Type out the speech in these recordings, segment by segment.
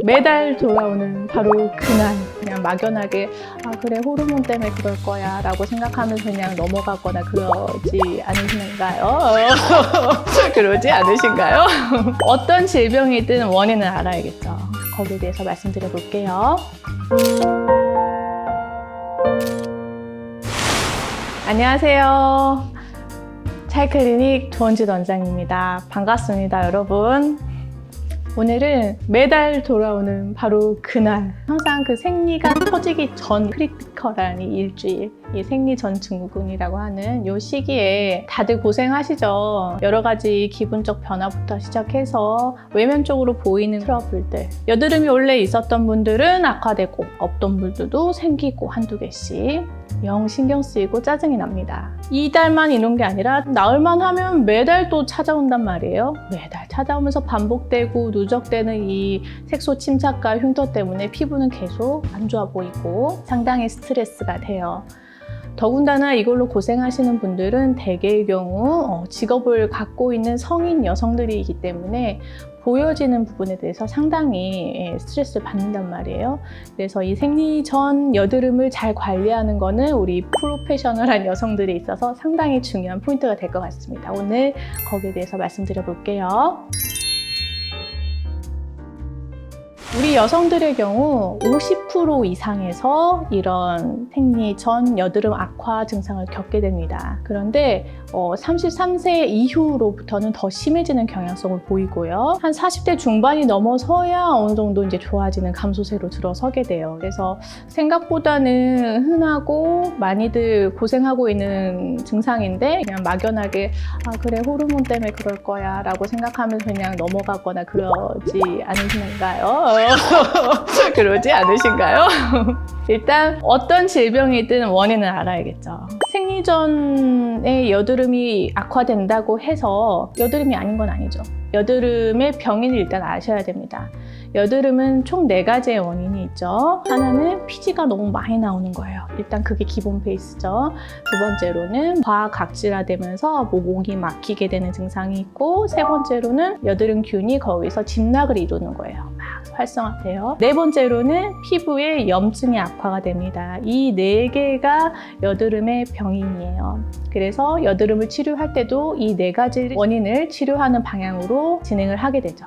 매달 돌아오는 바로 그날 그냥 막연하게 그래 호르몬 때문에 그럴 거야 라고 생각하면서 그냥 넘어가거나 그러지 않으신가요? 그러지 않으신가요? 어떤 질병이든 원인을 알아야겠죠. 거기에 대해서 말씀드려 볼게요. 안녕하세요. 차이클리닉 조은진 원장입니다. 반갑습니다, 여러분. 오늘은 매달 돌아오는 바로 그날, 항상 그 생리가 터지기 전 크리티컬한 이 일주일, 이 생리 전 증후군이라고 하는 이 시기에 다들 고생하시죠. 여러 가지 기분적 변화부터 시작해서 외면적으로 보이는 트러블들, 여드름이 원래 있었던 분들은 악화되고 없던 분들도 생기고 한두 개씩 영 신경 쓰이고 짜증이 납니다. 이달만 이런 게 아니라 나흘만 하면 매달 또 찾아온단 말이에요. 매달 찾아오면서 반복되고 누적되는 이 색소 침착과 흉터 때문에 피부는 계속 안 좋아 보이고 상당히 스트레스가 돼요. 더군다나 이걸로 고생하시는 분들은 대개의 경우 직업을 갖고 있는 성인 여성들이기 때문에 보여지는 부분에 대해서 상당히 스트레스를 받는단 말이에요. 그래서 이 생리 전 여드름을 잘 관리하는 거는 우리 프로페셔널한 여성들에 있어서 상당히 중요한 포인트가 될 것 같습니다. 오늘 거기에 대해서 말씀드려 볼게요. 우리 여성들의 경우 50% 이상에서 이런 생리 전 여드름 악화 증상을 겪게 됩니다. 그런데 33세 이후로부터는 더 심해지는 경향성을 보이고요. 한 40대 중반이 넘어서야 어느 정도 이제 좋아지는 감소세로 들어서게 돼요. 그래서 생각보다는 흔하고 많이들 고생하고 있는 증상인데 그냥 막연하게 그래 호르몬 때문에 그럴 거야 라고 생각하면서 그냥 넘어가거나 그러지 않으신가요? 그러지 않으신가요? 일단 어떤 질병이든 원인을 알아야겠죠. 생리 전에 여드름이 악화된다고 해서 여드름이 아닌 건 아니죠. 여드름의 병인을 일단 아셔야 됩니다. 여드름은 총 4가지의 원인이 있죠. 하나는 피지가 너무 많이 나오는 거예요. 일단 그게 기본 베이스죠. 두 번째로는 과각질화되면서 모공이 막히게 되는 증상이 있고, 세 번째로는 여드름균이 거기서 집락을 이루는 거예요. 막 활성화돼요. 네 번째로는 피부에 염증이 악화가 됩니다. 이 4개가 여드름의 병인이에요. 그래서 여드름을 치료할 때도 이 4가지 원인을 치료하는 방향으로 진행을 하게 되죠.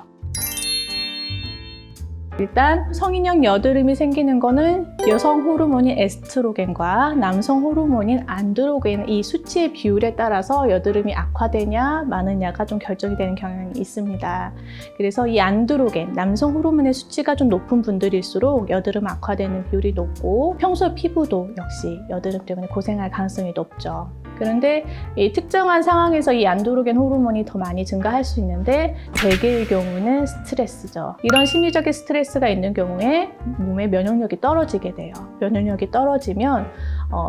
일단 성인형 여드름이 생기는 거는 여성 호르몬인 에스트로겐과 남성 호르몬인 안드로겐 이 수치의 비율에 따라서 여드름이 악화되냐 마느냐가 좀 결정이 되는 경향이 있습니다. 그래서 이 안드로겐, 남성 호르몬의 수치가 좀 높은 분들일수록 여드름 악화되는 비율이 높고 평소 피부도 역시 여드름 때문에 고생할 가능성이 높죠. 그런데 이 특정한 상황에서 이 안드로겐 호르몬이 더 많이 증가할 수 있는데 대개의 경우는 스트레스죠. 이런 심리적인 스트레스가 있는 경우에 몸의 면역력이 떨어지게 돼요. 면역력이 떨어지면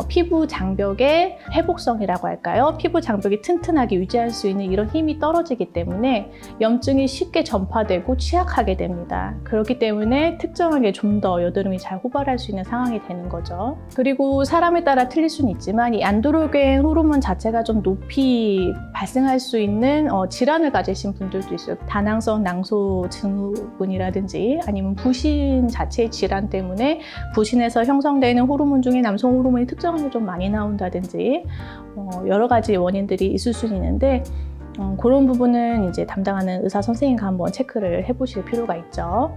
피부 장벽의 회복성이라고 할까요? 피부 장벽이 튼튼하게 유지할 수 있는 이런 힘이 떨어지기 때문에 염증이 쉽게 전파되고 취약하게 됩니다. 그렇기 때문에 특정하게 좀 더 여드름이 잘 호발할 수 있는 상황이 되는 거죠. 그리고 사람에 따라 틀릴 수는 있지만 이 안드로겐 호르몬 자체가 좀 높이 발생할 수 있는 질환을 가지신 분들도 있어요. 다낭성 낭소 증후군이라든지 아니면 부신 자체의 질환 때문에 부신에서 형성되는 호르몬 중에 남성 호르몬이 특정하게 좀 많이 나온다든지 여러 가지 원인들이 있을 수는 있는데 그런 부분은 이제 담당하는 의사 선생님과 한번 체크를 해보실 필요가 있죠.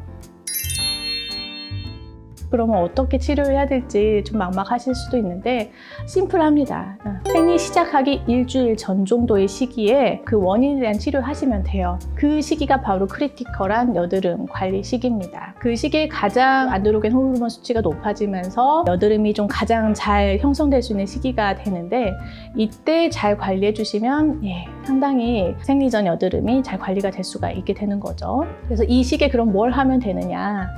그러면 어떻게 치료를 해야 될지 좀 막막하실 수도 있는데 심플합니다. 생리 시작하기 일주일 전 정도의 시기에 그 원인에 대한 치료를 하시면 돼요. 그 시기가 바로 크리티컬한 여드름 관리 시기입니다. 그 시기에 가장 안드로겐 호르몬 수치가 높아지면서 여드름이 좀 가장 잘 형성될 수 있는 시기가 되는데 이때 잘 관리해 주시면 상당히 생리 전 여드름이 잘 관리가 될 수가 있게 되는 거죠. 그래서 이 시기에 그럼 뭘 하면 되느냐?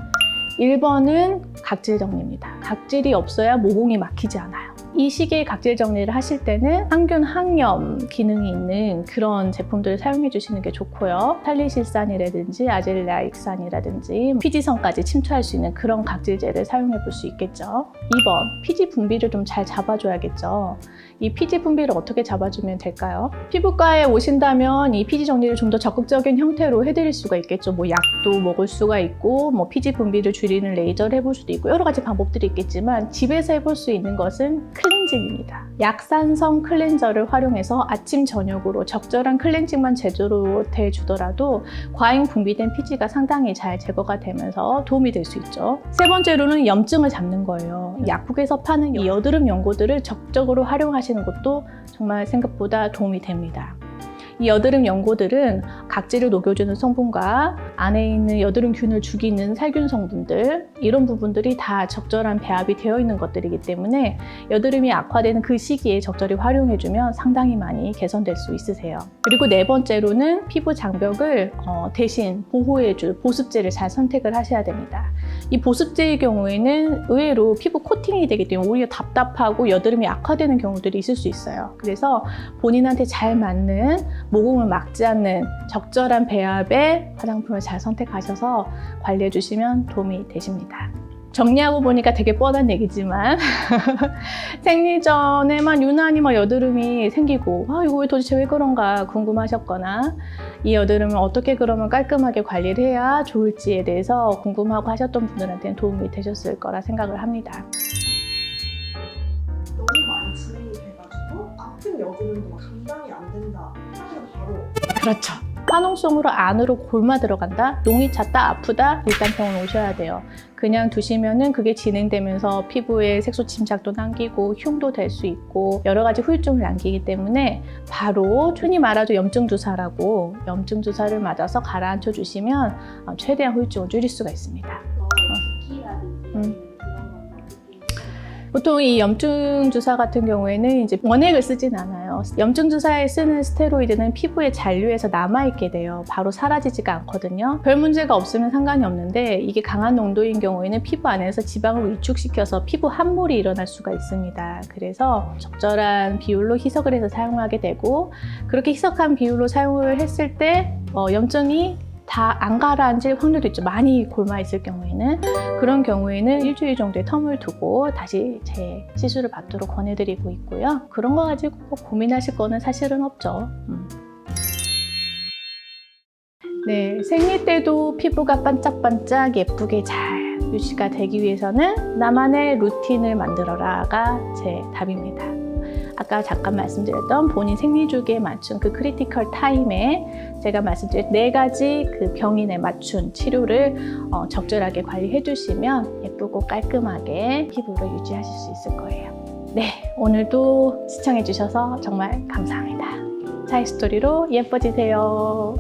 1번은 각질 정리입니다. 각질이 없어야 모공이 막히지 않아요. 이 시기에 각질 정리를 하실 때는 항균 항염 기능이 있는 그런 제품들을 사용해 주시는 게 좋고요. 살리실산이라든지 아젤라익산이라든지 피지선까지 침투할 수 있는 그런 각질제를 사용해 볼 수 있겠죠. 2번, 피지 분비를 좀 잘 잡아줘야겠죠. 이 피지 분비를 어떻게 잡아주면 될까요? 피부과에 오신다면 이 피지 정리를 좀 더 적극적인 형태로 해드릴 수가 있겠죠. 뭐 약도 먹을 수가 있고, 뭐 피지 분비를 줄이는 레이저를 해볼 수도 있고, 여러 가지 방법들이 있겠지만 집에서 해볼 수 있는 것은 클렌징입니다. 약산성 클렌저를 활용해서 아침 저녁으로 적절한 클렌징만 제대로 돼주더라도 과잉 분비된 피지가 상당히 잘 제거가 되면서 도움이 될 수 있죠. 세 번째로는 염증을 잡는 거예요. 약국에서 파는 이 여드름 연고들을 적극적으로 활용하시는 것도 정말 생각보다 도움이 됩니다. 이 여드름 연고들은 각질을 녹여주는 성분과 안에 있는 여드름균을 죽이는 살균 성분들, 이런 부분들이 다 적절한 배합이 되어 있는 것들이기 때문에 여드름이 악화되는 그 시기에 적절히 활용해주면 상당히 많이 개선될 수 있으세요. 그리고 네 번째로는 피부 장벽을 대신 보호해줄 보습제를 잘 선택을 하셔야 됩니다. 이 보습제의 경우에는 의외로 피부 코팅이 되기 때문에 오히려 답답하고 여드름이 악화되는 경우들이 있을 수 있어요. 그래서 본인한테 잘 맞는, 모공을 막지 않는 적절한 배합의 화장품을 잘 선택하셔서 관리해 주시면 도움이 되십니다. 정리하고 보니까 되게 뻔한 얘기지만 생리 전에만 유난히 여드름이 생기고 이거 도대체 왜 그런가 궁금하셨거나 이 여드름을 어떻게 그러면 깔끔하게 관리를 해야 좋을지에 대해서 궁금하고 하셨던 분들한테는 도움이 되셨을 거라 생각을 합니다. 너무 많이 진행돼가지고 아픈 여드름도 막 감당이 안 된다 하면 바로 그렇죠. 화농성으로 안으로 골마 들어간다? 농이 찼다? 아프다? 일단 병원 오셔야 돼요. 그냥 두시면은 그게 진행되면서 피부에 색소 침착도 남기고 흉도 될 수 있고 여러 가지 후유증을 남기기 때문에 바로 흔히 말하죠 염증 주사라고 염증 주사를 맞아서 가라앉혀 주시면 최대한 후유증을 줄일 수가 있습니다. 보통 이 염증 주사 같은 경우에는 이제 원액을 쓰진 않아요. 염증 주사에 쓰는 스테로이드는 피부에 잔류해서 남아있게 돼요. 바로 사라지지가 않거든요. 별 문제가 없으면 상관이 없는데 이게 강한 농도인 경우에는 피부 안에서 지방을 위축시켜서 피부 함몰이 일어날 수가 있습니다. 그래서 적절한 비율로 희석을 해서 사용하게 되고 그렇게 희석한 비율로 사용을 했을 때 염증이 다 안 가라앉을 확률도 있죠. 많이 골마 있을 경우에는. 그런 경우에는 일주일 정도의 텀을 두고 다시 제 시술을 받도록 권해드리고 있고요. 그런 거 가지고 고민하실 거는 사실은 없죠. 네, 생리 때도 피부가 반짝반짝 예쁘게 잘 유지가 되기 위해서는 나만의 루틴을 만들어라가 제 답입니다. 아까 잠깐 말씀드렸던 본인 생리 주기에 맞춘 그 크리티컬 타임에 제가 말씀드린 4가지 그 병인에 맞춘 치료를 적절하게 관리해 주시면 예쁘고 깔끔하게 피부를 유지하실 수 있을 거예요. 네, 오늘도 시청해 주셔서 정말 감사합니다. 차이스토리로 예뻐지세요.